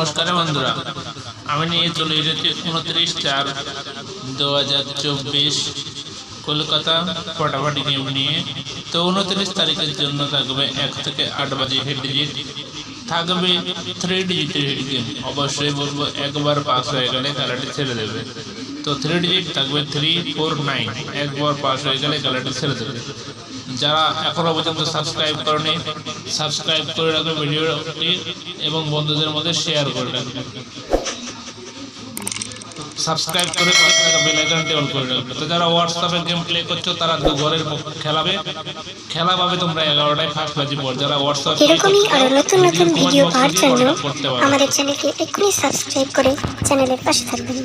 নমস্কার বন্ধুরা, আমি নিয়ে চলে এসেছি 29/4/2024 কলকাতা ফটাফটি গেম নিয়ে। তো 29 তারিখের জন্য থাকবে 1 থেকে 8 বাজে হেড ডিজিট, থাকবে 3 ডিজিটের হেড গেম। অবশ্যই বলবো একবার পাস হয়ে গেলে খেলাটি ছেড়ে দেবে। তো 3 ডিজিট থাকবে 349, একবার পাস হয়ে গেলে খেলাটি ছেড়ে দেবে। যারা এখনো পর্যন্ত সাবস্ক্রাইব করেনি, সাবস্ক্রাইব করে রাখবে ভিডিওটি এবং বন্ধুদের মধ্যে শেয়ার করে রাখবে। সাবস্ক্রাইব করে বেল আইকনটি অন করে রাখবে। তো যারা হোয়াটসঅ্যাপে গেম প্লে করছো তারা ঘরের খেলা পাবে তোমরা 11টায় ফার্স্ট বাজি পর। যারা হোয়াটসঅ্যাপ এরকমই আরো নতুন নতুন ভিডিও পাওয়ার জন্য আমাদের চ্যানেলকে এক্ষুনি সাবস্ক্রাইব করে চ্যানেলের পাশে থাকবেন।